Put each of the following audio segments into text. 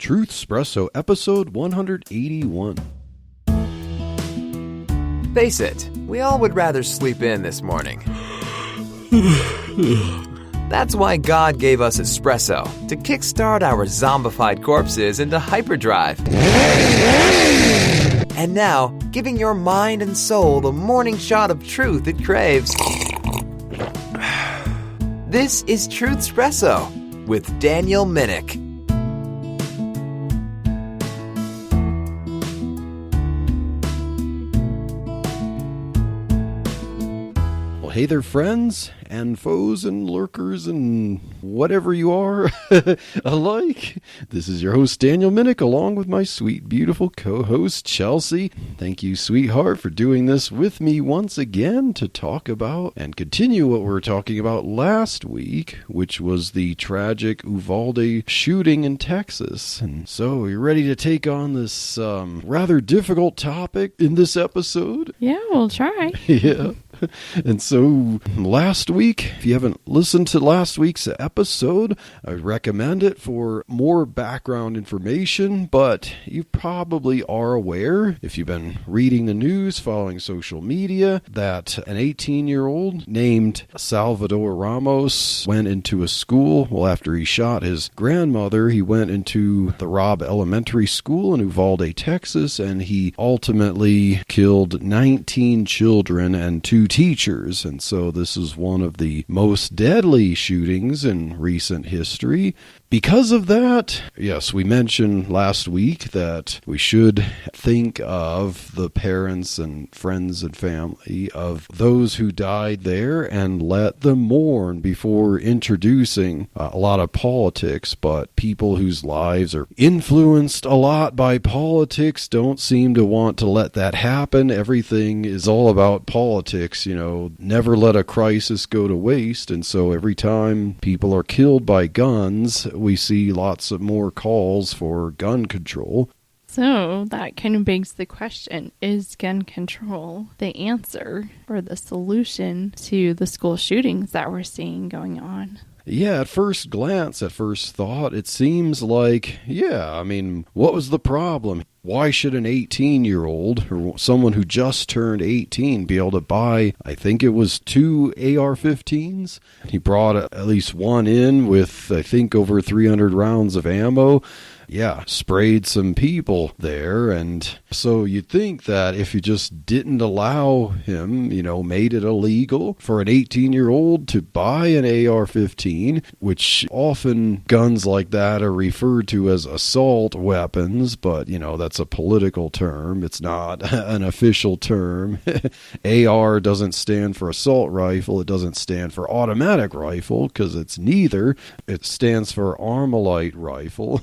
Truth Espresso, episode 181. Face it, we all would rather sleep in this morning. That's why God gave us espresso, to kickstart our zombified corpses into hyperdrive. And now, giving your mind and soul the morning shot of truth it craves. This is Truth Espresso with Daniel Minnick. Hey there, friends and foes and lurkers and whatever you are alike. This is your host, Daniel Minnick, along with my sweet, beautiful co-host, Chelsea. Thank you, sweetheart, for doing this with me once again to talk about and continue what we were talking about last week, which was the tragic Uvalde shooting in Texas. And so, you're ready to take on this rather difficult topic in this episode? Yeah, we'll try. Yeah. And so last week, if you haven't listened to last week's episode, I recommend it for more background information, but you probably are aware, if you've been reading the news, following social media, that an 18-year-old named Salvador Ramos went into a school. Well, after he shot his grandmother, he went into the Robb Elementary School in Uvalde, Texas, and he ultimately killed 19 children and 2 teachers. And so this is one of the most deadly shootings in recent history. Because of that, yes, we mentioned last week that we should think of the parents and friends and family of those who died there and let them mourn before introducing a lot of politics. But people whose lives are influenced a lot by politics don't seem to want to let that happen. Everything is all about politics, you know, never let a crisis go to waste. And so every time people are killed by guns, we see lots of more calls for gun control. So that kind of begs the question, is gun control the answer or the solution to the school shootings that we're seeing going on? Yeah, at first glance, at first thought, it seems like, what was the problem? Why should an 18-year-old or someone who just turned 18 be able to buy, I think it was 2 AR-15s? He brought at least one in with, I think, over 300 rounds of ammo. Yeah, sprayed some people there. And so you'd think that if you just didn't allow him, made it illegal for an 18-year-old to buy an AR-15, which often guns like that are referred to as assault weapons, but, that's a political term. It's not an official term. AR doesn't stand for assault rifle. It doesn't stand for automatic rifle because it's neither. It stands for Armalite rifle.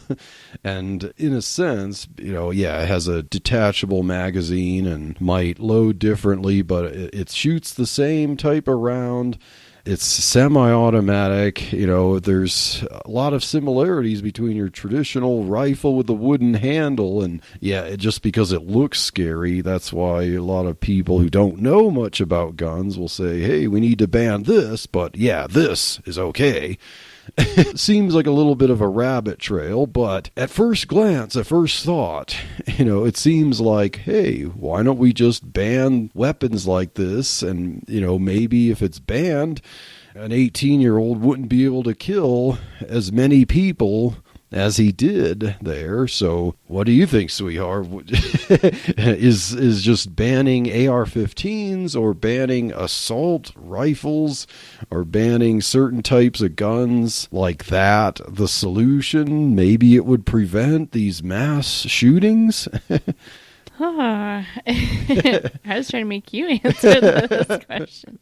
And in a sense, it has a detachable magazine and might load differently, but it shoots the same type of round. It's semi-automatic. There's a lot of similarities between your traditional rifle with the wooden handle. And just because it looks scary, that's why a lot of people who don't know much about guns will say, hey, we need to ban this, but this is okay. Seems like a little bit of a rabbit trail, but at first glance, at first thought, it seems like, hey, why don't we just ban weapons like this? And, maybe if it's banned, an 18-year-old wouldn't be able to kill as many people as he did there. So what do you think, sweetheart? Is just banning AR-15s or banning assault rifles or banning certain types of guns like that the solution? Maybe it would prevent these mass shootings? I was trying to make you answer this question.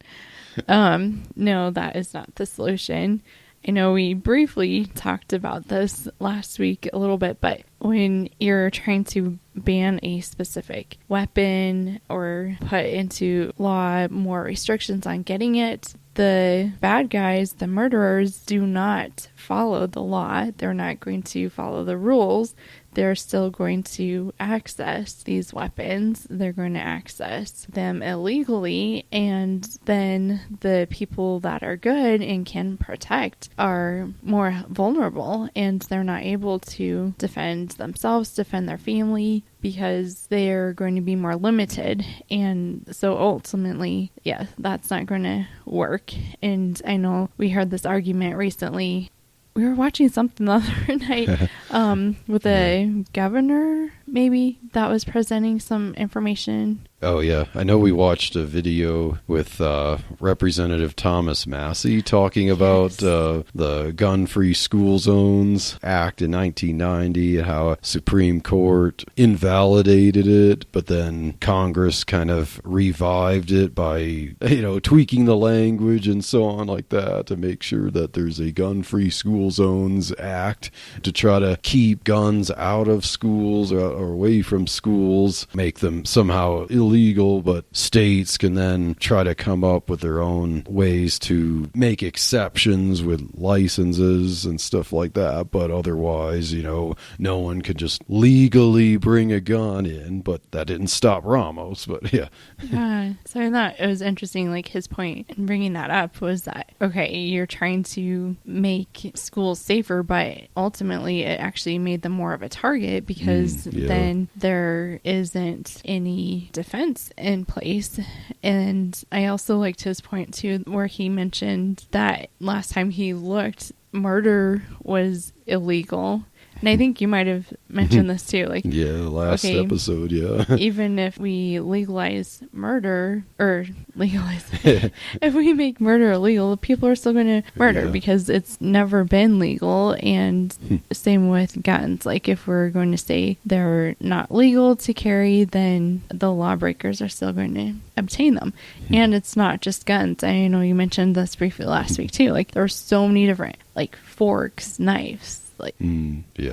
No, that is not the solution. I know we briefly talked about this last week a little bit, but when you're trying to ban a specific weapon or put into law more restrictions on getting it, the bad guys, the murderers, do not follow the law. They're not going to follow the rules. They're still going to access these weapons. They're going to access them illegally. And then the people that are good and can protect are more vulnerable, and they're not able to defend themselves, defend their family, because they're going to be more limited. And so ultimately, yeah, that's not going to work. And I know we heard this argument recently. We were watching something the other night with a governor, maybe, that was presenting some information. Oh, yeah. I know we watched a video with Representative Thomas Massey talking about the Gun-Free School Zones Act in 1990, how Supreme Court invalidated it, but then Congress kind of revived it by, tweaking the language and so on like that to make sure that there's a Gun-Free School Zones Act to try to keep guns out of schools or away from schools, make them somehow illegal, but states can then try to come up with their own ways to make exceptions with licenses and stuff like that. But otherwise, no one could just legally bring a gun in, but that didn't stop Ramos, but yeah. Yeah. So I thought it was interesting, like his point in bringing that up was that, okay, you're trying to make schools safer, but ultimately it actually made them more of a target because then there isn't any defense in place. And I also liked his point too, where he mentioned that last time he looked, murder was illegal. And I think you might have mentioned this too. Like, yeah, last episode, yeah. Even if we legalize murder, if we make murder illegal, people are still going to murder because it's never been legal. And same with guns. Like, if we're going to say they're not legal to carry, then the lawbreakers are still going to obtain them. And it's not just guns. I know you mentioned this briefly last week too. Like, there are so many different, like, forks, knives, like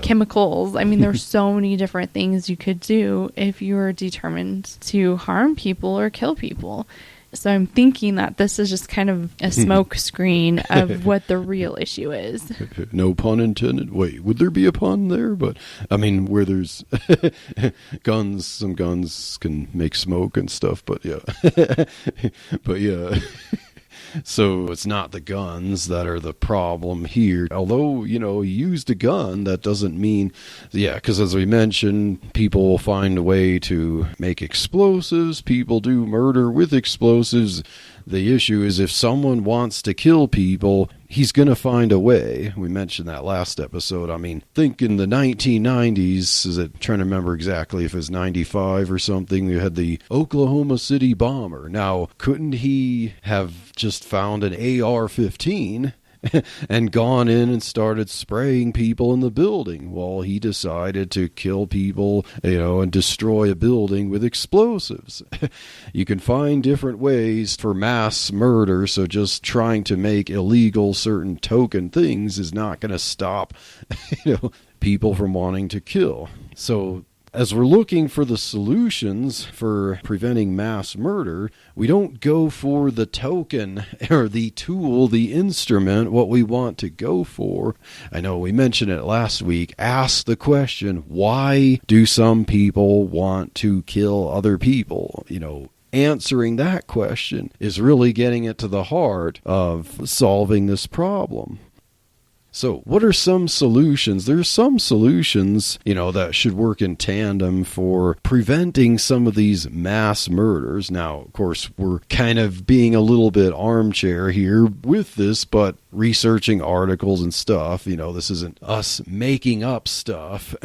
chemicals. I mean, there's so many different things you could do if you were determined to harm people or kill people. So I'm thinking that this is just kind of a smoke screen of what the real issue is. No pun intended. Wait, would there be a pun there? But I mean, where there's guns, some guns can make smoke and stuff, but yeah. But yeah. So it's not the guns that are the problem here. Although, he used a gun, that doesn't mean, because as we mentioned, people will find a way to make explosives. People do murder with explosives. The issue is if someone wants to kill people, he's going to find a way. We mentioned that last episode. I mean, think in the 1990s, trying to remember exactly if it was 95 or something, we had the Oklahoma City bomber. Now, couldn't he have just found an AR-15 and gone in and started spraying people in the building? Well, he decided to kill people, and destroy a building with explosives. You can find different ways for mass murder, so just trying to make illegal certain token things is not going to stop, people from wanting to kill. So as we're looking for the solutions for preventing mass murder, we don't go for the token or the tool, the instrument. What we want to go for, I know we mentioned it last week, ask the question, why do some people want to kill other people? Answering that question is really getting it to the heart of solving this problem. So what are some solutions? There's some solutions, that should work in tandem for preventing some of these mass murders. Now, of course, we're kind of being a little bit armchair here with this, but researching articles and stuff, this isn't us making up stuff,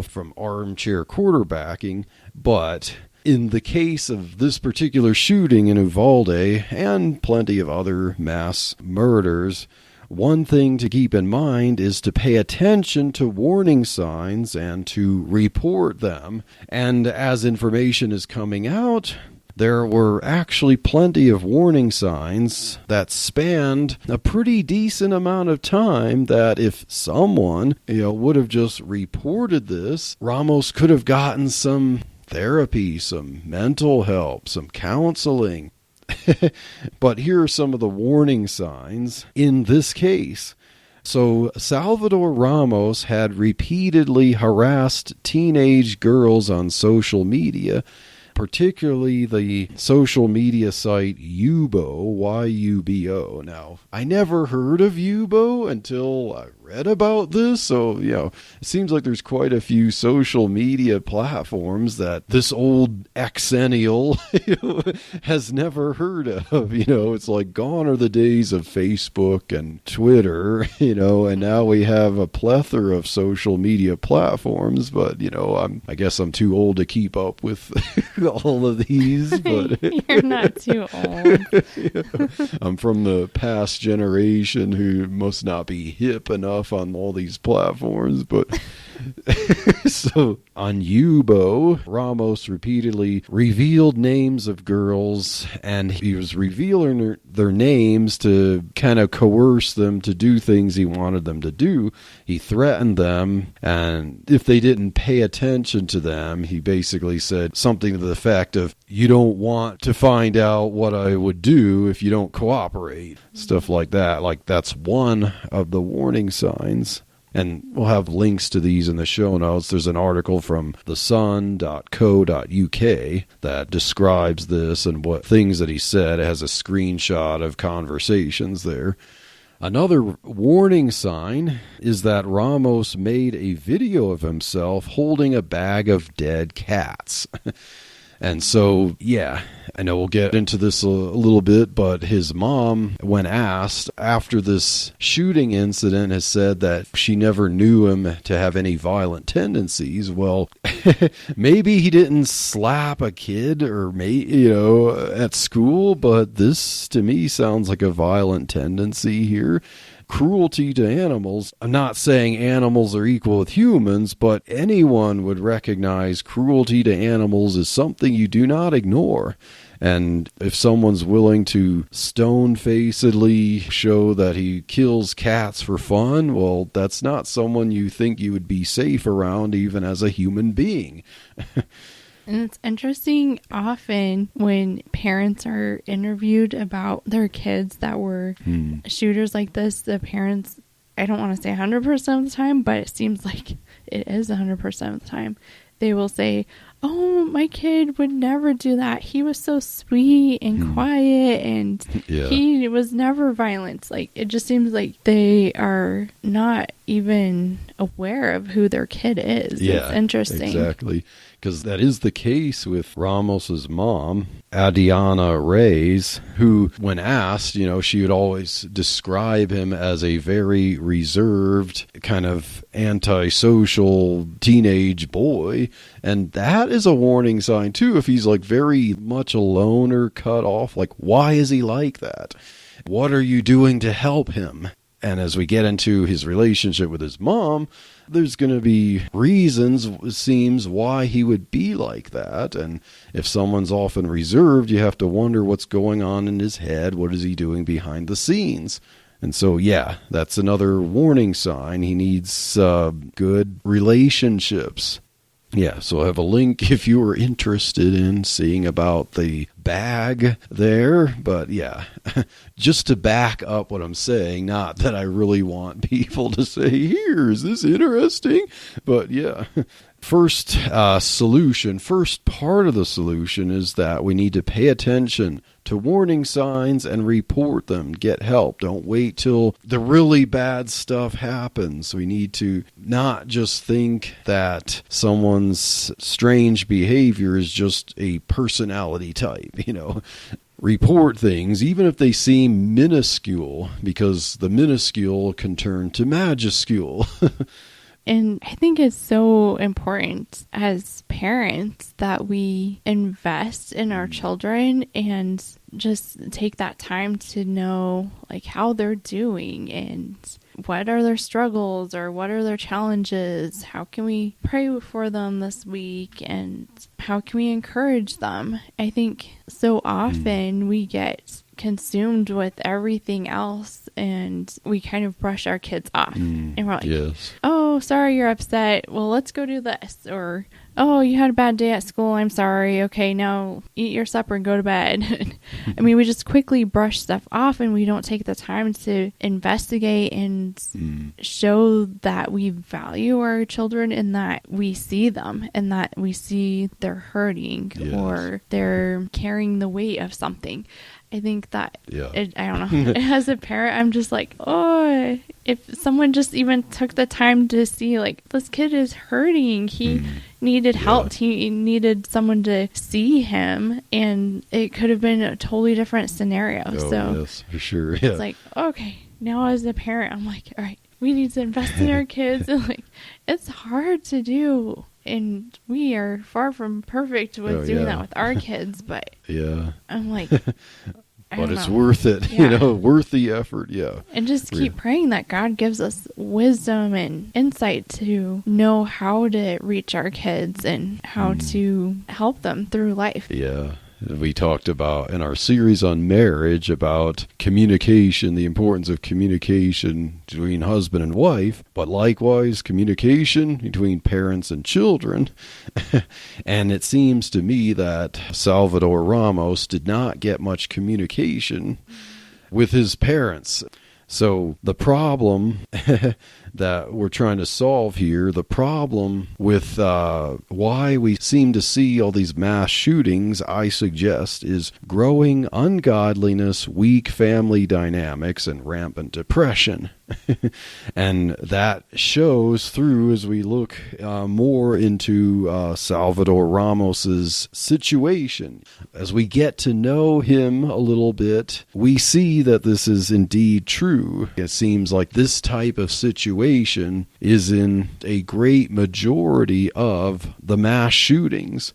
from armchair quarterbacking, but in the case of this particular shooting in Uvalde and plenty of other mass murders, one thing to keep in mind is to pay attention to warning signs and to report them. And as information is coming out, there were actually plenty of warning signs that spanned a pretty decent amount of time that if someone, would have just reported this, Ramos could have gotten some therapy, some mental help, some counseling. But here are some of the warning signs in this case. So Salvador Ramos had repeatedly harassed teenage girls on social media, particularly the social media site Yubo, Y-U-B-O. Now, I never heard of Yubo until I read about this, so, it seems like there's quite a few social media platforms that this old exennial has never heard of. It's like gone are the days of Facebook and Twitter, and now we have a plethora of social media platforms, but, I guess I'm too old to keep up with all of these. But You're not too old. I'm from the past generation who must not be hip enough on all these platforms, but so on Yubo, Ramos repeatedly revealed names of girls, and he was revealing their names to kind of coerce them to do things he wanted them to do. He threatened them, and if they didn't pay attention to them, he basically said something to the effect of, "You don't want to find out what I would do if you don't cooperate." Stuff like that. Like, that's one of the warning signs. And we'll have links to these in the show notes. There's an article from thesun.co.uk that describes this and what things that he said. It has a screenshot of conversations there. Another warning sign is that Ramos made a video of himself holding a bag of dead cats. And so, I know we'll get into this a little bit, but his mom, when asked after this shooting incident, has said that she never knew him to have any violent tendencies. Well, maybe he didn't slap a kid or at school, but this to me sounds like a violent tendency here. Cruelty to animals. I'm not saying animals are equal with humans, but anyone would recognize cruelty to animals is something you do not ignore. And if someone's willing to stone-facedly show that he kills cats for fun, well, that's not someone you think you would be safe around even as a human being. And it's interesting, often when parents are interviewed about their kids that were shooters like this, the parents, I don't want to say 100% of the time, but it seems like it is 100% of the time, they will say, "Oh, my kid would never do that. He was so sweet and quiet, and he was never violent." Like, it just seems like they are not even aware of who their kid is. Yeah, it's interesting. Exactly. Because that is the case with Ramos's mom, Adriana Reyes, who, when asked, she would always describe him as a very reserved, kind of antisocial teenage boy. And that is a warning sign, too, if he's like very much alone or cut off. Like, why is he like that? What are you doing to help him? And as we get into his relationship with his mom, there's going to be reasons, it seems, why he would be like that. And if someone's often reserved, you have to wonder what's going on in his head. What is he doing behind the scenes? And so, that's another warning sign. He needs good relationships. So I have a link if you are interested in seeing about the bag there. But just to back up what I'm saying, not that I really want people to say, "Here, is this interesting?" But first part of the solution is that we need to pay attention to warning signs and report them. Get help. Don't wait till the really bad stuff happens. We need to not just think that someone's strange behavior is just a personality type, Report things, even if they seem minuscule, because the minuscule can turn to majuscule. And I think it's so important as parents that we invest in our children and just take that time to know like how they're doing and what are their struggles or what are their challenges. How can we pray for them this week and how can we encourage them? I think so often we get consumed with everything else and we kind of brush our kids off and we're like, "Oh, sorry you're upset, well let's go do this," or oh, you had a bad day at school. I'm sorry. Okay, now eat your supper and go to bed. I mean, we just quickly brush stuff off and we don't take the time to investigate and show that we value our children and that we see them and that we see they're hurting or they're carrying the weight of something. I think that, I don't know, as a parent, I'm just like, oh, if someone just even took the time to see, like, this kid is hurting. He needed help. He needed someone to see him, and it could have been a totally different scenario. Yes, for sure. Yeah. It's like, okay, now as a parent, I'm like, all right, we need to invest in our kids. And like, it's hard to do. And we are far from perfect with doing that with our kids, but I'm like, but it's worth it, worth the effort. Yeah. And just keep praying that God gives us wisdom and insight to know how to reach our kids and how to help them through life. Yeah. We talked about in our series on marriage about communication, the importance of communication between husband and wife, but likewise communication between parents and children. And it seems to me that Salvador Ramos did not get much communication with his parents. So the problem that we're trying to solve here, the problem with why we seem to see all these mass shootings, I suggest, is growing ungodliness, weak family dynamics, and rampant depression. And that shows through as we look more into Salvador Ramos's situation. As we get to know him a little bit, we see that this is indeed true. It seems like this type of situation is in a great majority of the mass shootings.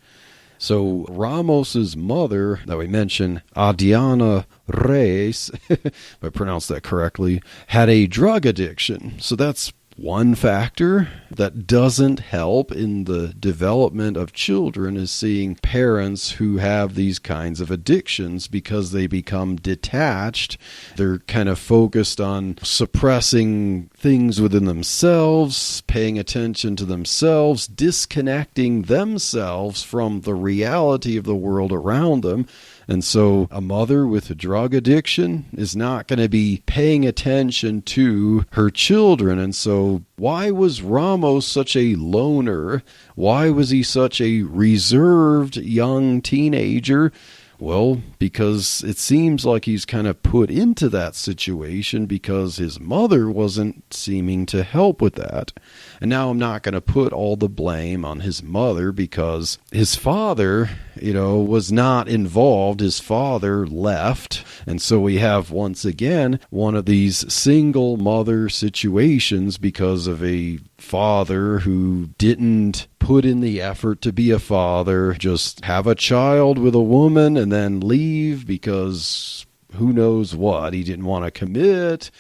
So Ramos's mother, that we mentioned, Adriana Reyes, if I pronounced that correctly, had a drug addiction. So that's one factor that doesn't help in the development of children, is seeing parents who have these kinds of addictions because they become detached. They're kind of focused on suppressing things within themselves, paying attention to themselves, disconnecting themselves from the reality of the world around them. And so a mother with a drug addiction is not going to be paying attention to her children. And so why was Ramos such a loner? Why was he such a reserved young teenager? Well, because it seems like he's kind of put into that situation because his mother wasn't seeming to help with that. And now I'm not going to put all the blame on his mother because his father, was not involved. His father left. And so we have, once again, one of these single mother situations because of a father who didn't put in the effort to be a father, just have a child with a woman and then leave because who knows what. He didn't want to commit.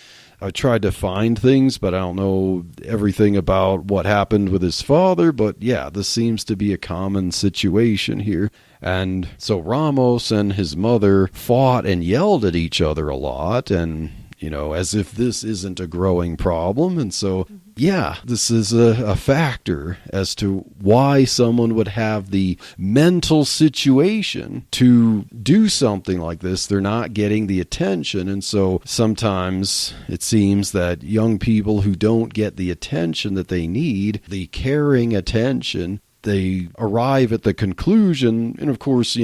I tried to find things, but I don't know everything about what happened with his father. But yeah, this seems to be a common situation here. And so Ramos and his mother fought and yelled at each other a lot, and as if this isn't a growing problem. And so, yeah, this is a factor as to why someone would have the mental situation to do something like this. They're not getting the attention. And so sometimes it seems that young people who don't get the attention that they need, the caring attention, they arrive at the conclusion, and of course,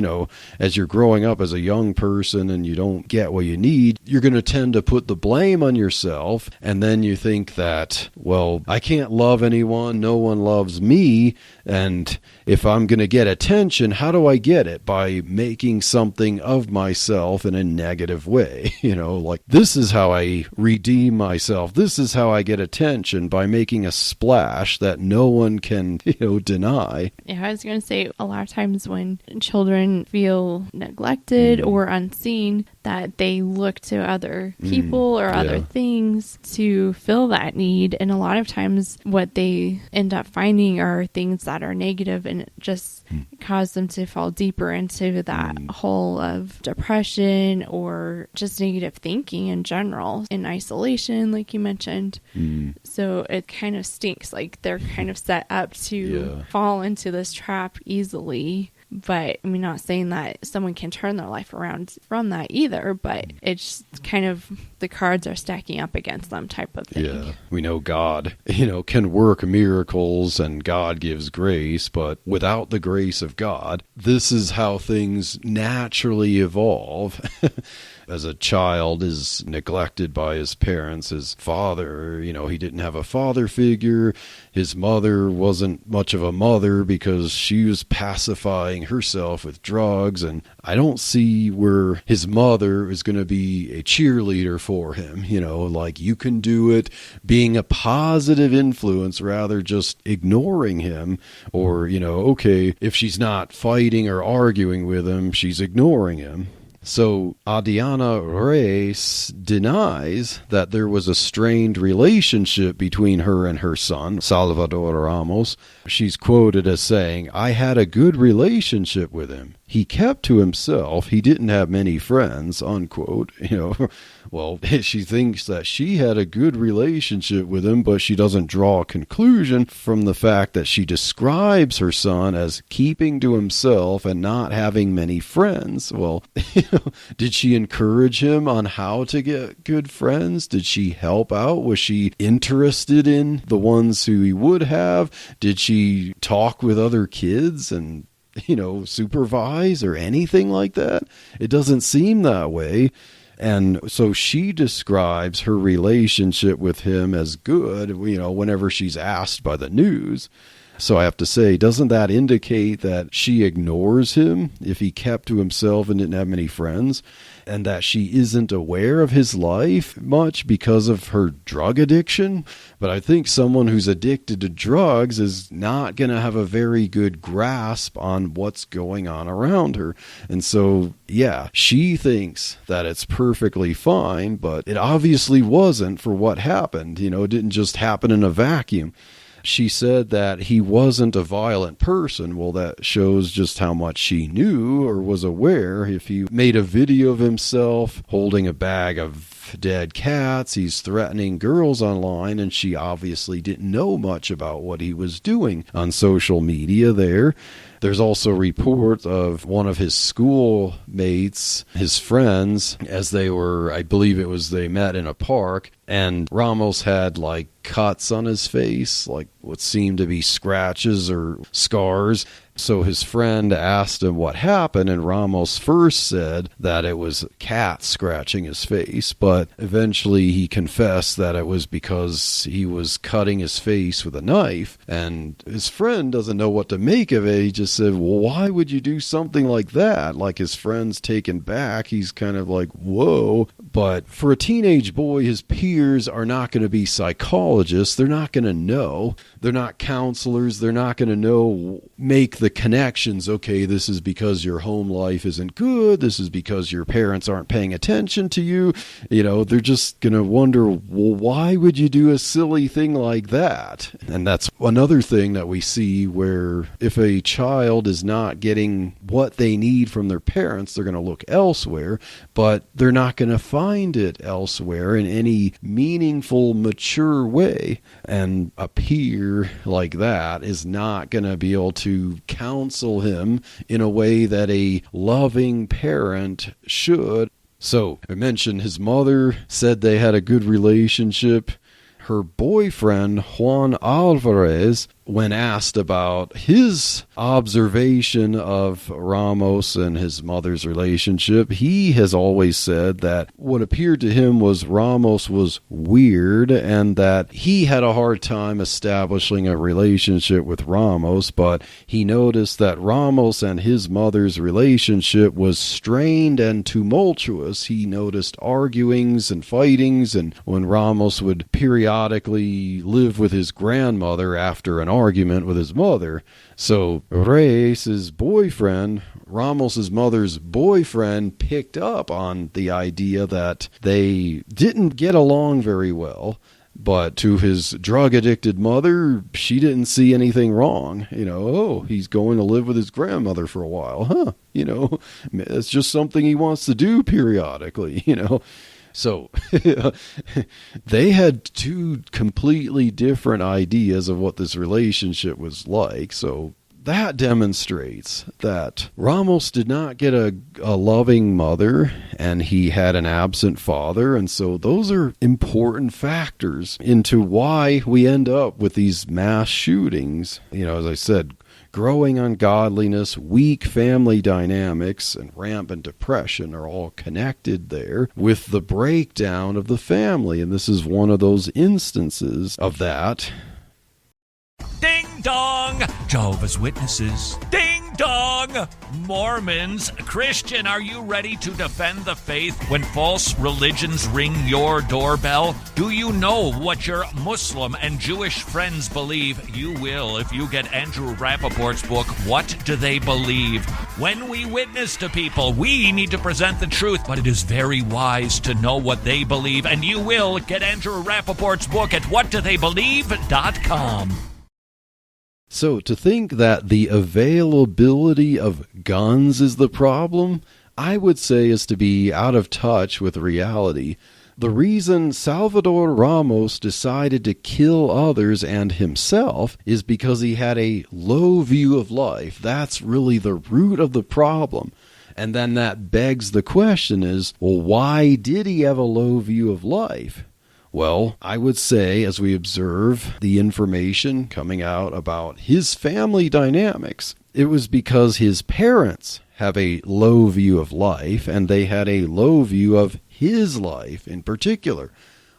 as you're growing up as a young person and you don't get what you need, you're going to tend to put the blame on yourself, and then you think that, well, I can't love anyone, no one loves me, and if I'm going to get attention, how do I get it? By making something of myself in a negative way. Like, this is how I redeem myself. This is how I get attention, by making a splash that no one can, deny. Yeah, I was going to say, a lot of times when children feel neglected or unseen, that they look to other people or other things to fill that need. And a lot of times what they end up finding are things that are negative, and it just cause them to fall deeper into that hole of depression or just negative thinking in general, in isolation, like you mentioned. So it kind of stinks. Like, they're kind of set up to fall fall into this trap easily. But I'm not saying that someone can turn their life around from that either, but it's kind of the cards are stacking up against them type of thing. Yeah, we know God, can work miracles and God gives grace, but without the grace of God, this is how things naturally evolve. As a child is neglected by his parents, his father, he didn't have a father figure. His mother wasn't much of a mother because she was pacifying herself with drugs. And I don't see where his mother is going to be a cheerleader for him, like you can do it, being a positive influence rather just ignoring him. Or, okay, if she's not fighting or arguing with him, she's ignoring him. So Adriana Reyes denies that there was a strained relationship between her and her son, Salvador Ramos. She's quoted as saying, "I had a good relationship with him. He kept to himself. He didn't have many friends," unquote. Well, she thinks that she had a good relationship with him, but she doesn't draw a conclusion from the fact that she describes her son as keeping to himself and not having many friends. Well, did she encourage him on how to get good friends? Did she help out? Was she interested in the ones who he would have? Did she talk with other kids and supervise or anything like that? It doesn't seem that way. And so she describes her relationship with him as good, whenever she's asked by the news. So I have to say, doesn't that indicate that she ignores him if he kept to himself and didn't have many friends? And that she isn't aware of his life much because of her drug addiction? But I think someone who's addicted to drugs is not going to have a very good grasp on what's going on around her. And so, yeah, she thinks that it's perfectly fine, but it obviously wasn't for what happened. It didn't just happen in a vacuum. She said that he wasn't a violent person. Well, that shows just how much she knew or was aware. If he made a video of himself holding a bag of dead cats, he's threatening girls online, and she obviously didn't know much about what he was doing on social media there. There's also reports of one of his schoolmates, his friends, as they were, I believe they met in a park, and Ramos had cuts on his face, like what seemed to be scratches or scars. So his friend asked him what happened, and Ramos first said that it was cats scratching his face, but eventually he confessed that it was because he was cutting his face with a knife, and his friend doesn't know what to make of it. He just said, well, why would you do something like that? Like, his friend's taken back. He's kind of like, whoa. But for a teenage boy, his peers are not going to be psychologists. They're not going to know. They're not counselors. They're not going to know, make the connections. Okay, this is because your home life isn't good. This is because your parents aren't paying attention to you. They're just going to wonder, well, why would you do a silly thing like that? And that's another thing that we see, where if a child is not getting what they need from their parents, they're going to look elsewhere, but they're not going to find it elsewhere in any meaningful, mature way. And a peer like that is not going to be able to counsel him in a way that a loving parent should. So I mentioned his mother said they had a good relationship. Her boyfriend, Juan Alvarez, when asked about his observation of Ramos and his mother's relationship, he has always said that what appeared to him was Ramos was weird, and that he had a hard time establishing a relationship with Ramos, but he noticed that Ramos and his mother's relationship was strained and tumultuous. He noticed arguings and fightings, and when Ramos would periodically live with his grandmother after an argument with his mother. So Reyes' boyfriend, Ramos' mother's boyfriend, picked up on the idea that they didn't get along very well. But to his drug-addicted mother, she didn't see anything wrong. He's going to live with his grandmother for a while. Huh? It's just something he wants to do periodically, So they had two completely different ideas of what this relationship was like. So that demonstrates that Ramos did not get a loving mother, and he had an absent father. And so those are important factors into why we end up with these mass shootings. As I said, growing ungodliness, weak family dynamics, and rampant depression are all connected there with the breakdown of the family. And this is one of those instances of that. Ding dong! Jehovah's Witnesses. Ding dong! Mormons. Christian, are you ready to defend the faith when false religions ring your doorbell? Do you know what your Muslim and Jewish friends believe? You will if you get Andrew Rappaport's book, What Do They Believe? When we witness to people, we need to present the truth, but it is very wise to know what they believe, and you will get Andrew Rappaport's book at whatdotheybelieve.com. So to think that the availability of guns is the problem, I would say is to be out of touch with reality. The reason Salvador Ramos decided to kill others and himself is because he had a low view of life. That's really the root of the problem. And then that begs the question is, well, why did he have a low view of life? Well, I would say, as we observe the information coming out about his family dynamics, it was because his parents have a low view of life, and they had a low view of his life in particular.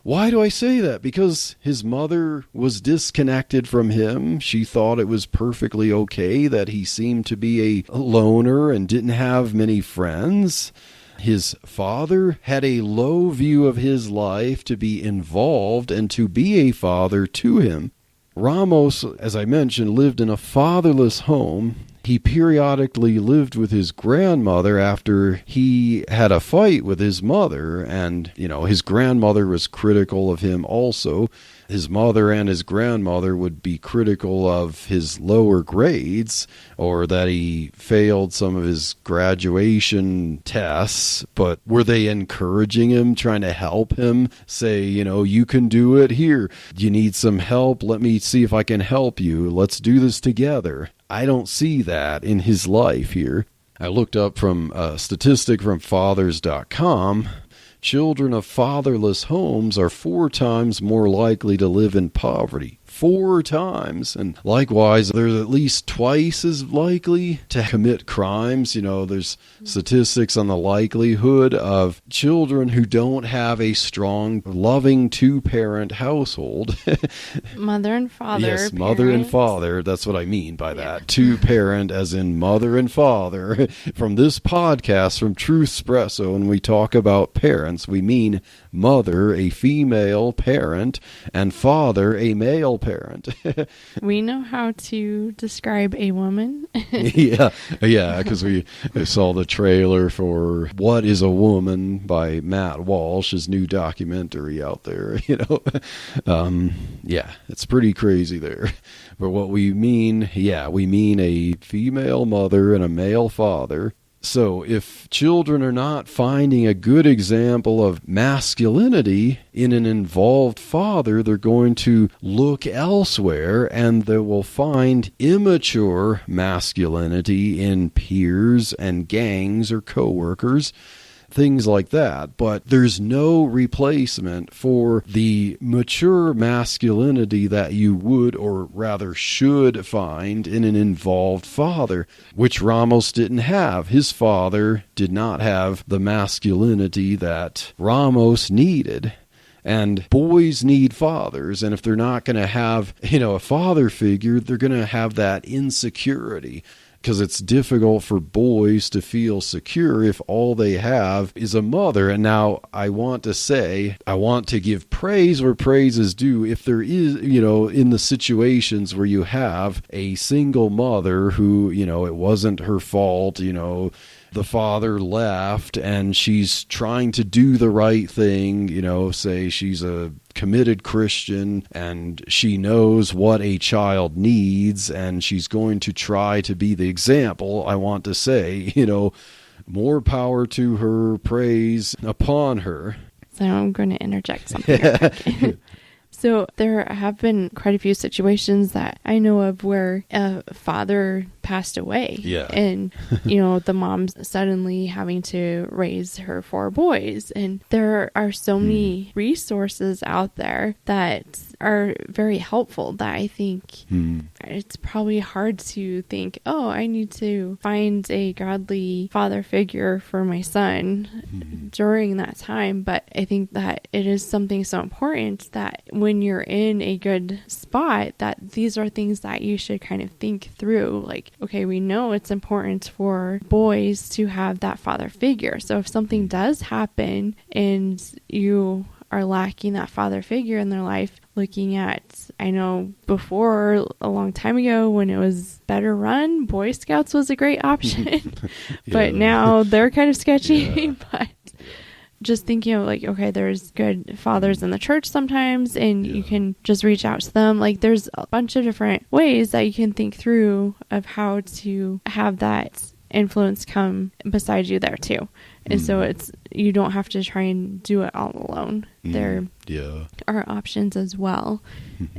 Why do I say that? Because his mother was disconnected from him. She thought it was perfectly okay that he seemed to be a loner and didn't have many friends. His father had a low view of his life to be involved and to be a father to him. Ramos, as I mentioned, lived in a fatherless home. He periodically lived with his grandmother after he had a fight with his mother, and, his grandmother was critical of him also. His mother and his grandmother would be critical of his lower grades, or that he failed some of his graduation tests, but were they encouraging him, trying to help him, say, you can do it here. You need some help? Let me see if I can help you. Let's do this together. I don't see that in his life here. I looked up from a statistic from fathers.com. Children of fatherless homes are 4 times more likely to live in poverty. 4 times. And likewise, they're at least twice as likely to commit crimes. There's statistics on the likelihood of children who don't have a strong, loving 2-parent household. Mother and father. Yes, mother and father. That's what I mean by that. 2-parent as in mother and father. From this podcast, from Truthspresso, when we talk about parents, we mean mother, a female parent, and father, a male parent. We know how to describe a woman. yeah, because we saw the trailer for What is a Woman by Matt Walsh, his new documentary out there. It's pretty crazy there. But what we mean, we mean a female mother and a male father. So if children are not finding a good example of masculinity in an involved father, they're going to look elsewhere, and they will find immature masculinity in peers and gangs or coworkers, things like that. But there's no replacement for the mature masculinity that you would, or rather should, find in an involved father, which Ramos didn't have. His father did not have the masculinity that Ramos needed. And boys need fathers, and if they're not going to have, a father figure, they're going to have that insecurity. Because it's difficult for boys to feel secure if all they have is a mother. And now I want to give praise where praise is due. If there is, in the situations where you have a single mother who, it wasn't her fault, the father left and she's trying to do the right thing, say she's a committed Christian and she knows what a child needs and she's going to try to be the example. I want to say, more power to her, praise upon her. So I'm going to interject something. So there have been quite a few situations that I know of where a father passed away. Yeah. And, the mom's suddenly having to raise her 4 boys. And there are so many resources out there that are very helpful that I think it's probably hard to think, oh, I need to find a godly father figure for my son during that time. But I think that it is something so important that when you're in a good spot, that these are things that you should kind of think through. Like, okay, we know it's important for boys to have that father figure. So if something does happen and you are lacking that father figure in their life, looking at, I know before, a long time ago when it was better run, Boy Scouts was a great option. But now they're kind of sketchy. But just thinking of like, okay, there's good fathers in the church sometimes, and you can just reach out to them. Like, there's a bunch of different ways that you can think through of how to have that influence come beside you there too. And so you don't have to try and do it all alone. There are options as well.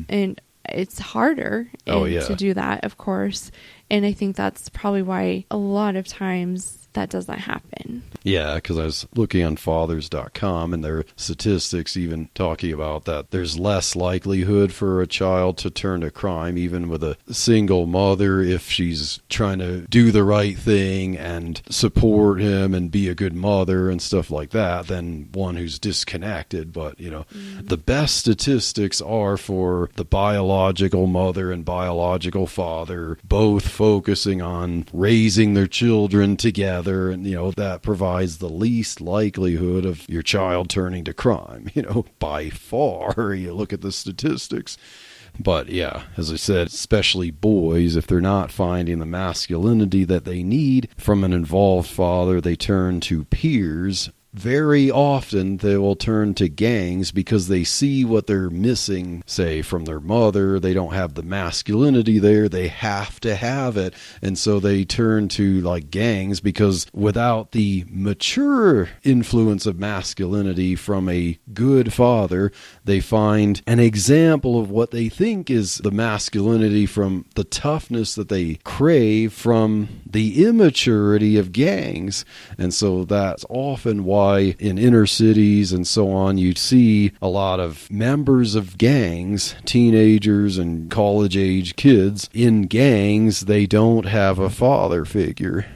And it's harder to do that, of course. And I think that's probably why a lot of times that doesn't happen. Yeah, because I was looking on fathers.com, and their statistics even talking about that there's less likelihood for a child to turn to crime, even with a single mother, if she's trying to do the right thing and support him and be a good mother and stuff like that, than one who's disconnected. But, the best statistics are for the biological mother and biological father, both focusing on raising their children together. And, that provides the least likelihood of your child turning to crime, by far. You look at the statistics. But yeah, as I said, especially boys, if they're not finding the masculinity that they need from an involved father, they turn to peers. Very often they will turn to gangs because they see what they're missing, say, from their mother. They don't have the masculinity there. They have to have it. And so they turn to like gangs, because without the mature influence of masculinity from a good father, they find an example of what they think is the masculinity from the toughness that they crave from the immaturity of gangs. And so that's often why in inner cities and so on, you'd see a lot of members of gangs, teenagers and college-age kids in gangs. They don't have a father figure.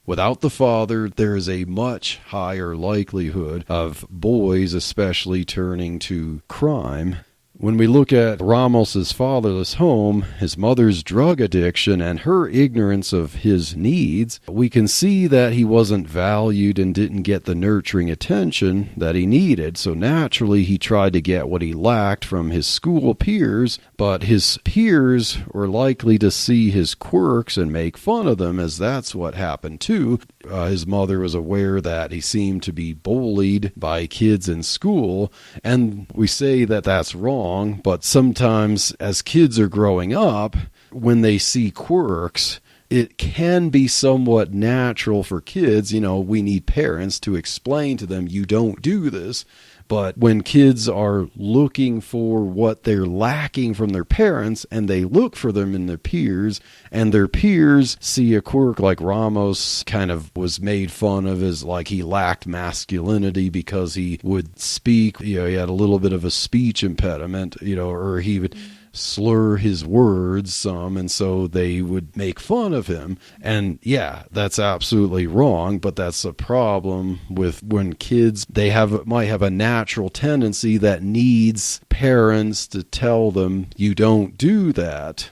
Without the father, there is a much higher likelihood of boys especially turning to crime. When we look at Ramos's fatherless home, his mother's drug addiction, and her ignorance of his needs, we can see that he wasn't valued and didn't get the nurturing attention that he needed. So naturally, he tried to get what he lacked from his school peers, but his peers were likely to see his quirks and make fun of them, as that's what happened too. His mother was aware that he seemed to be bullied by kids in school, and we say that that's wrong. But sometimes as kids are growing up, when they see quirks, it can be somewhat natural for kids. We need parents to explain to them, you don't do this. But when kids are looking for what they're lacking from their parents, and they look for them in their peers, and their peers see a quirk like Ramos kind of was made fun of as like he lacked masculinity because he would speak, he had a little bit of a speech impediment, or he would slur his words some, and so they would make fun of him. And yeah, that's absolutely wrong, but that's a problem with when kids, might have a natural tendency that needs parents to tell them, you don't do that.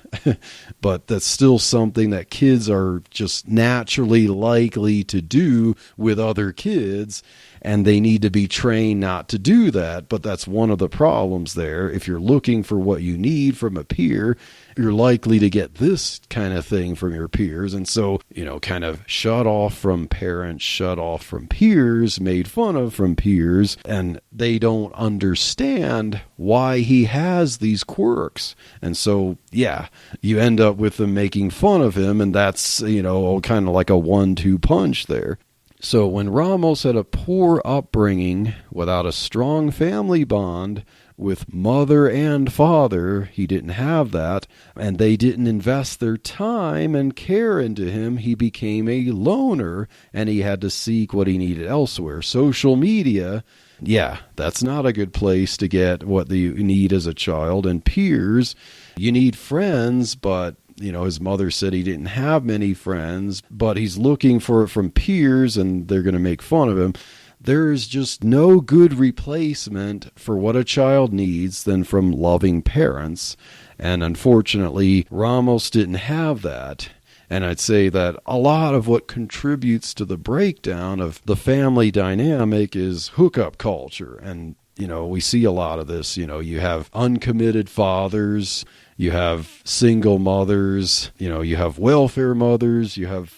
But that's still something that kids are just naturally likely to do with other kids, and they need to be trained not to do that. But that's one of the problems there. If you're looking for what you need from a peer, you're likely to get this kind of thing from your peers. And so, kind of shut off from parents, shut off from peers, made fun of from peers, and they don't understand why he has these quirks. And so, yeah, you end up with them making fun of him, and that's, kind of like a 1-2 punch there. So when Ramos had a poor upbringing without a strong family bond, with mother and father, he didn't have that, and they didn't invest their time and care into him. He became a loner, and he had to seek what he needed elsewhere. Social media, yeah, that's not a good place to get what you need as a child. And peers, you need friends, but his mother said he didn't have many friends, but he's looking for it from peers, and they're going to make fun of him. There's just no good replacement for what a child needs than from loving parents. And unfortunately, Ramos didn't have that. And I'd say that a lot of what contributes to the breakdown of the family dynamic is hookup culture. And, we see a lot of this. You have uncommitted fathers, you have single mothers, you have welfare mothers, you have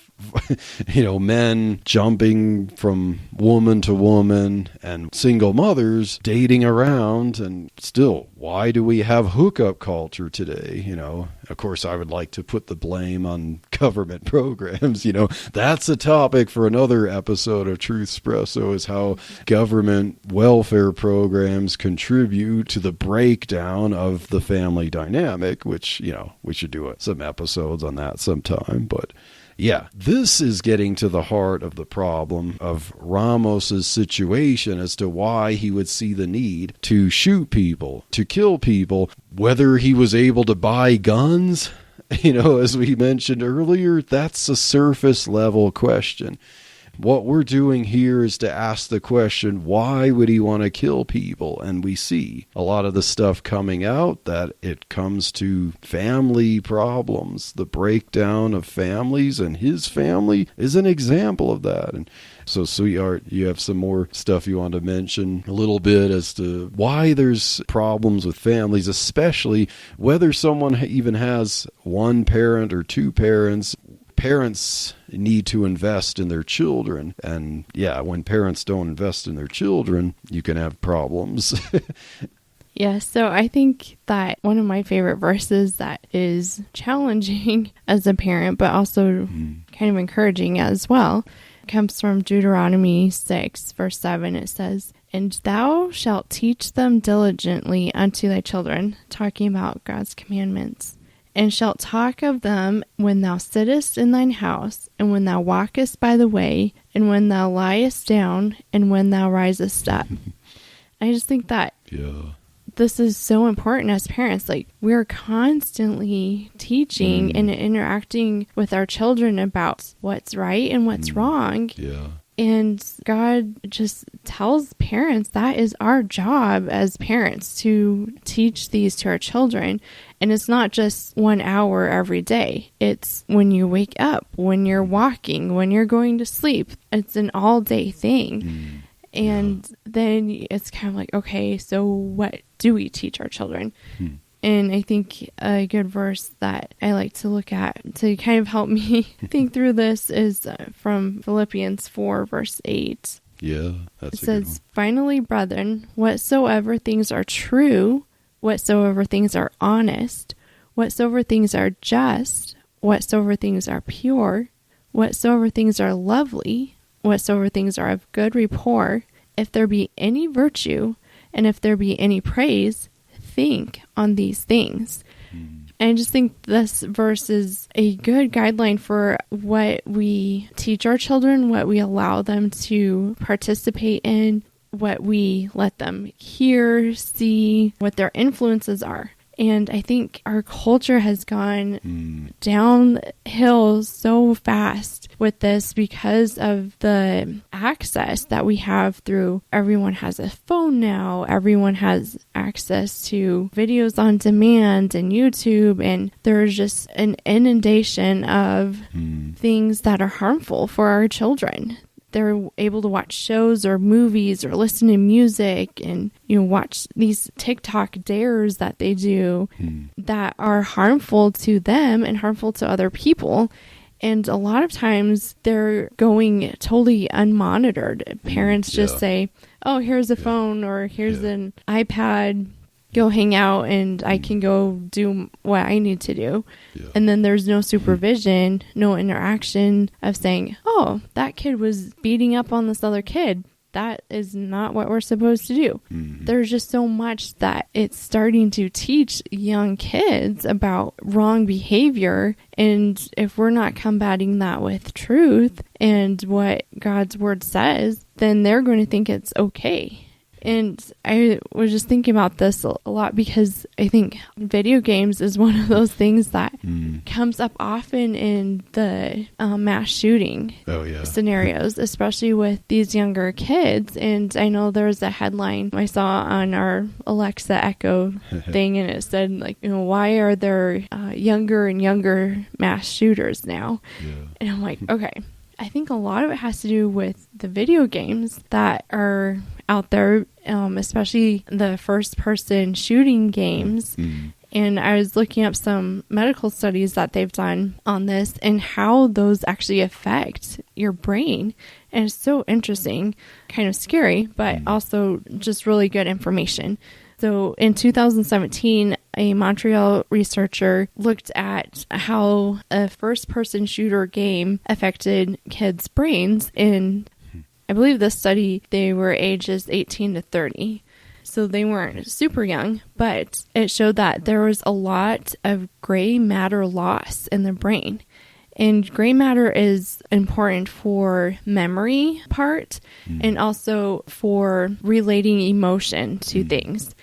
men jumping from woman to woman, and single mothers dating around. And still, why do we have hookup culture today? Of course, I would like to put the blame on government programs. That's a topic for another episode of Truth Espresso, is how government welfare programs contribute to the breakdown of the family dynamic, which, we should do some episodes on that sometime. But yeah, this is getting to the heart of the problem of Ramos's situation as to why he would see the need to shoot people, to kill people, whether he was able to buy guns. As we mentioned earlier, that's a surface level question. What we're doing here is to ask the question, why would he want to kill people? And we see a lot of the stuff coming out that it comes to family problems. The breakdown of families, and his family is an example of that. And so, sweetheart, you have some more stuff you want to mention a little bit as to why there's problems with families, especially whether someone even has one parent or two parents. Parents need to invest in their children. And yeah, when parents don't invest in their children, you can have problems. Yeah, so I think that one of my favorite verses that is challenging as a parent, but also kind of encouraging as well, comes from Deuteronomy 6, verse 7. It says, "And thou shalt teach them diligently unto thy children," talking about God's commandments, "and shalt talk of them when thou sittest in thine house, and when thou walkest by the way, and when thou liest down, and when thou risest up." I just think that this is so important as parents. Like, we're constantly teaching and interacting with our children about what's right and what's wrong. Yeah. And God just tells parents that is our job as parents, to teach these to our children. And it's not just 1 hour every day. It's when you wake up, when you're walking, when you're going to sleep. It's an all-day thing. And then it's kind of like, okay, so what do we teach our children? And I think a good verse that I like to look at to kind of help me think through this is from Philippians 4, verse 8. Yeah, that's it says, "Finally, brethren, whatsoever things are true, whatsoever things are honest, whatsoever things are just, whatsoever things are pure, whatsoever things are lovely, whatsoever things are of good rapport, if there be any virtue, and if there be any praise, think on these things." And I just think this verse is a good guideline for what we teach our children, what we allow them to participate in, what we let them hear, see, what their influences are. And I think our culture has gone downhill so fast with this because of the access that we have through everyone has a phone now. Everyone has access to videos on demand and YouTube. And there's just an inundation of things that are harmful for our children. They're able to watch shows or movies or listen to music and, watch these TikTok dares that they do that are harmful to them and harmful to other people. And a lot of times they're going totally unmonitored. Parents just say, oh, here's a phone or here's an iPad. Go hang out and I can go do what I need to do. And then there's no supervision, no interaction of saying, oh, that kid was beating up on this other kid. that is not what we're supposed to do. Mm-hmm. There's just so much that it's starting to teach young kids about wrong behavior. And if we're not combating that with truth and what God's word says, then they're going to think it's okay. And I was just thinking about this a lot because I think video games is one of those things that comes up often in the mass shooting scenarios, especially with these younger kids. And I know there was a headline I saw on our Alexa Echo thing, and it said, like, why are there younger and younger mass shooters now? Yeah. And I'm like, okay. I think a lot of it has to do with the video games that are out there, especially the first-person shooting games. And I was looking up some medical studies that they've done on this and how those actually affect your brain. And it's so interesting, kind of scary, but also just really good information. So in 2017, a Montreal researcher looked at how a first-person shooter game affected kids' brains. In, I believe this study, they were ages 18 to 30. So they weren't super young, but it showed that there was a lot of gray matter loss in the brain. And gray matter is important for memory part and also for relating emotion to things.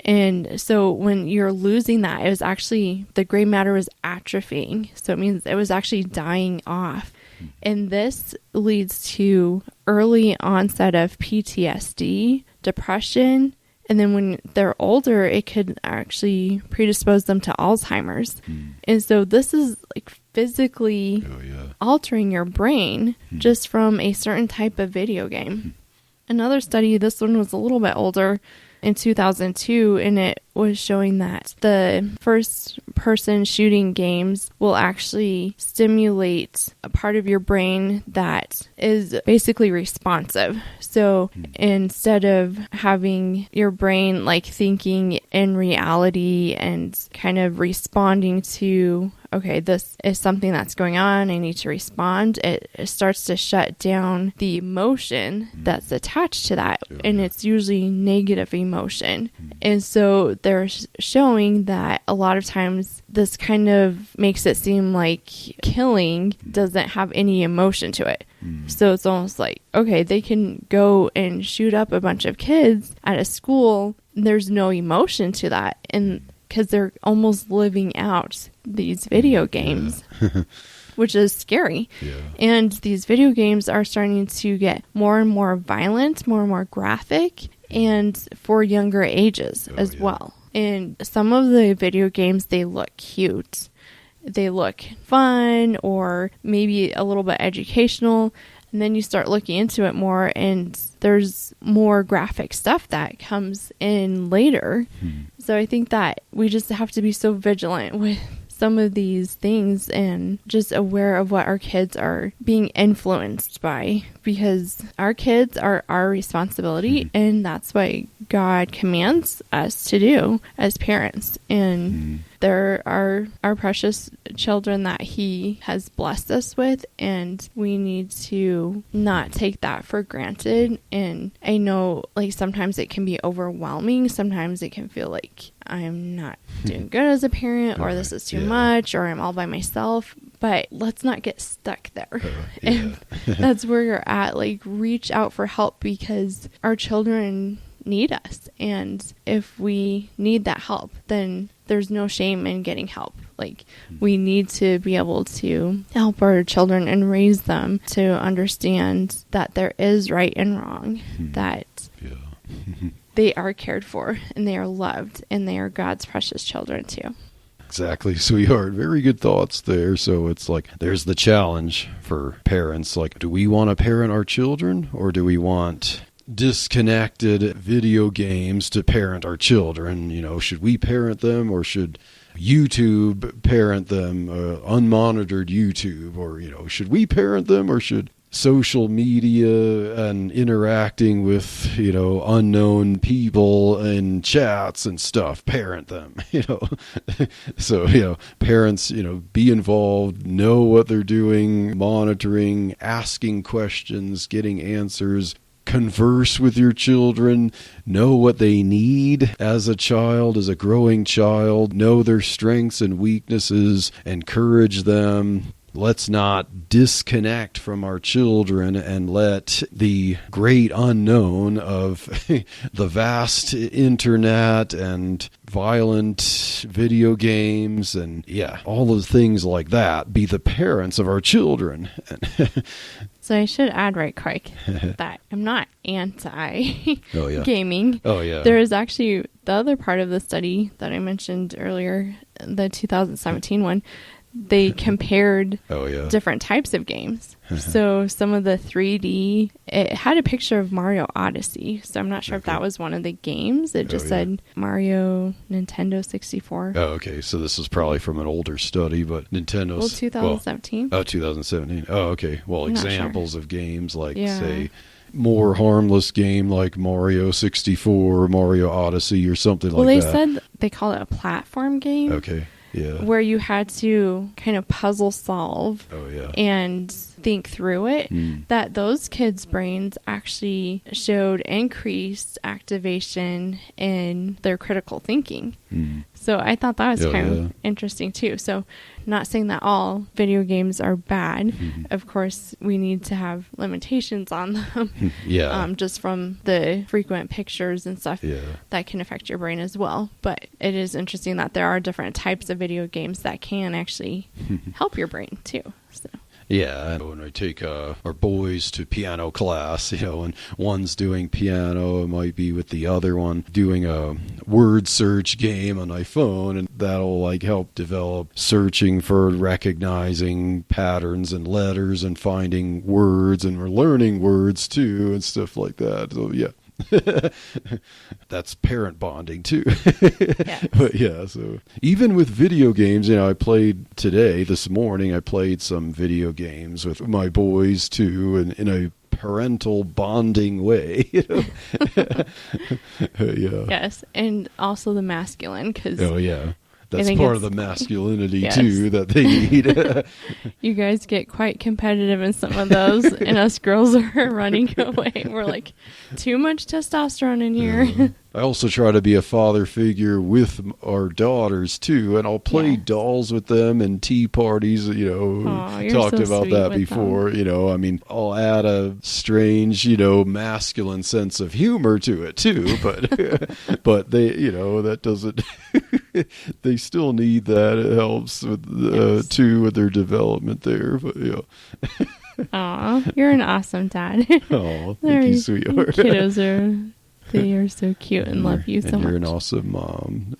And so when you're losing that, it was actually, the gray matter was atrophying. So it means it was actually dying off. And this leads to early onset of PTSD, depression, and then when they're older, it could actually predispose them to Alzheimer's. And so this is like physically altering your brain just from a certain type of video game. Another study, this one was a little bit older, in 2002, and it was showing that the first-person shooting games will actually stimulate a part of your brain that is basically responsive. So instead of having your brain like thinking in reality and kind of responding to, okay, this is something that's going on, I need to respond, it starts to shut down the emotion that's attached to that. And it's usually negative emotion. And so they're showing that a lot of times this kind of makes it seem like killing doesn't have any emotion to it. So it's almost like, okay, they can go and shoot up a bunch of kids at a school. There's no emotion to that. And because they're almost living out these video games, which is scary. And these video games are starting to get more and more violent, more and more graphic, and for younger ages as well. And some of the video games, they look cute. They look fun or maybe a little bit educational. And then you start looking into it more, and there's more graphic stuff that comes in later. So I think that we just have to be so vigilant with some of these things and just aware of what our kids are being influenced by, because our kids are our responsibility, and that's what God commands us to do as parents. And there are our precious children that He has blessed us with, and we need to not take that for granted. And I know, like, sometimes it can be overwhelming. Sometimes it can feel like I'm not doing good as a parent, or this is too much, or I'm all by myself. But let's not get stuck there. If that's where you're at, like, reach out for help, because our children need us. And if we need that help, then there's no shame in getting help. Like, we need to be able to help our children and raise them to understand that there is right and wrong, that they are cared for and they are loved and they are God's precious children too. Exactly, sweetheart. Very good thoughts there. So it's like, there's the challenge for parents. Like, do we want to parent our children, or do we want disconnected video games to parent our children? You know, should we parent them, or should YouTube parent them, unmonitored YouTube? Or, you know, should we parent them, or should social media and interacting with, you know, unknown people and chats and stuff parent them? You know, so, you know, parents, you know, be involved, know what they're doing, monitoring, asking questions, getting answers, converse with your children, know what they need as a child, as a growing child, know their strengths and weaknesses, encourage them. Let's not disconnect from our children and let the great unknown of the vast internet and violent video games and, all those things like that be the parents of our children. So I should add right quick that I'm not anti-gaming. Oh, yeah. There is actually the other part of the study that I mentioned earlier, the 2017 one. They compared different types of games. So some of the 3D, it had a picture of Mario Odyssey. So I'm not sure if that was one of the games. It just said Mario Nintendo 64. Oh, okay. So this is probably from an older study, but Nintendo's... Well, 2017. 2017. Oh, okay. Well, examples of games like, say, more harmless game like Mario 64 or Mario Odyssey or something like that. Well, they said they call it a platform game. Okay. Yeah. Where you had to kind of puzzle solve and think through it, that those kids' brains actually showed increased activation in their critical thinking. So I thought that was kind of interesting too. So not saying that all video games are bad. Of course, we need to have limitations on them. Just from the frequent pictures and stuff that can affect your brain as well. But it is interesting that there are different types of video games that can actually help your brain too. So. Yeah, and when I take our boys to piano class, and one's doing piano, it might be with the other one doing a word search game on my phone, and that'll help develop searching for recognizing patterns and letters and finding words, and we're learning words too and stuff like that. So that's parent bonding too. But so even with video games, I played this morning I played some video games with my boys too, and in a parental bonding way. Yes, and also the masculine, because that's part of the masculinity too that they need. You guys get quite competitive in some of those, and us girls are running away. We're like, too much testosterone in here. I also try to be a father figure with our daughters too, and I'll play dolls with them and tea parties. Talked about that before. I'll add a strange, masculine sense of humor to it too. But but they, that doesn't. They still need that. It helps with too with their development there. But Aw, you're an awesome dad. Oh, thank you, sweetheart. Kiddos they are so cute and love you so much. You're an awesome mom.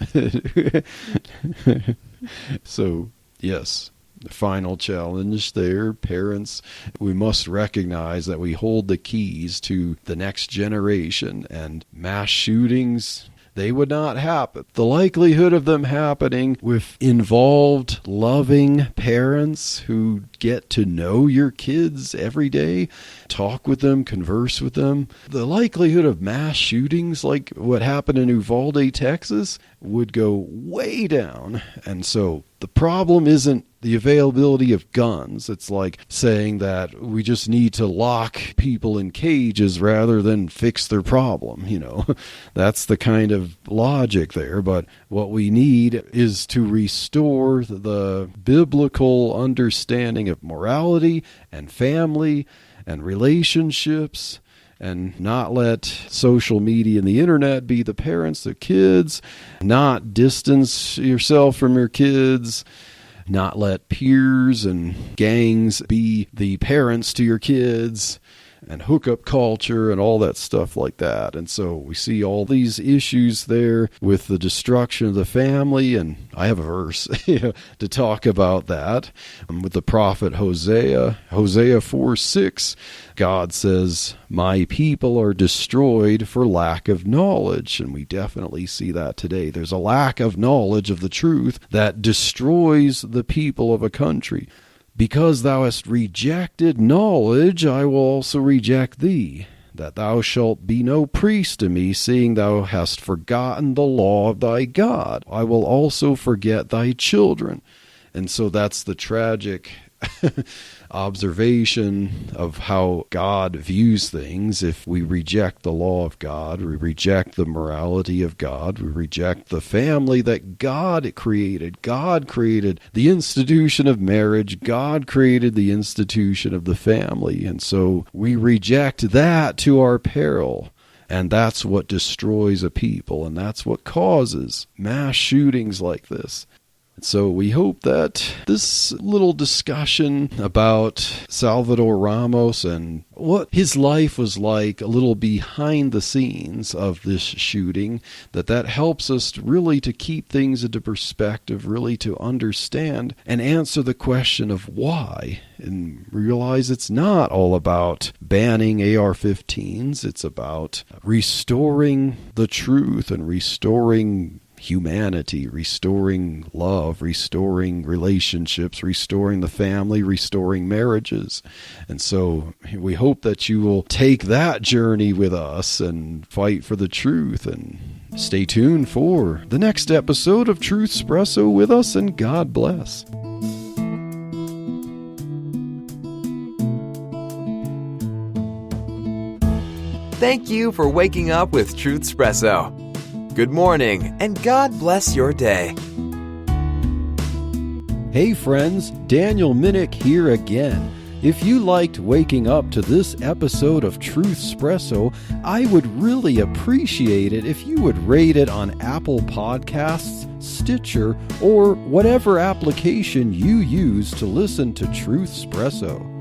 So, yes, the final challenge there, parents, we must recognize that we hold the keys to the next generation, and mass shootings, they would not happen. The likelihood of them happening with involved, loving parents who get to know your kids every day, talk with them, converse with them. The likelihood of mass shootings like what happened in Uvalde, Texas, would go way down. And so the problem isn't the availability of guns. It's like saying that we just need to lock people in cages rather than fix their problem. That's the kind of logic there. But what we need is to restore the biblical understanding of morality and family and relationships, and not let social media and the internet be the parents of kids, not distance yourself from your kids, not let peers and gangs be the parents to your kids, and hookup culture and all that stuff like that. And so we see all these issues there with the destruction of the family, and I have a verse to talk about that. With the prophet Hosea 4:6, God says, "My people are destroyed for lack of knowledge." And we definitely see that today. There's a lack of knowledge of the truth that destroys the people of a country. "Because thou hast rejected knowledge, I will also reject thee, that thou shalt be no priest to me, seeing thou hast forgotten the law of thy God. I will also forget thy children." And so that's the tragic observation of how God views things. If we reject the law of God, we reject the morality of God, we reject the family that God created. God created the institution of marriage. God created the institution of the family. And so we reject that to our peril. And that's what destroys a people, and that's what causes mass shootings like this. So we hope that this little discussion about Salvador Ramos and what his life was like, a little behind the scenes of this shooting, that helps us really to keep things into perspective, really to understand and answer the question of why, and realize it's not all about banning AR-15s. It's about restoring the truth and restoring humanity, restoring love, restoring relationships, restoring the family, restoring marriages. And so we hope that you will take that journey with us and fight for the truth. And stay tuned for the next episode of Truth Espresso with us, and God bless. Thank you for waking up with Truth Espresso. Good morning, and God bless your day. Hey friends, Daniel Minnick here again. If you liked waking up to this episode of Truth Espresso, I would really appreciate it if you would rate it on Apple Podcasts, Stitcher, or whatever application you use to listen to Truth Espresso.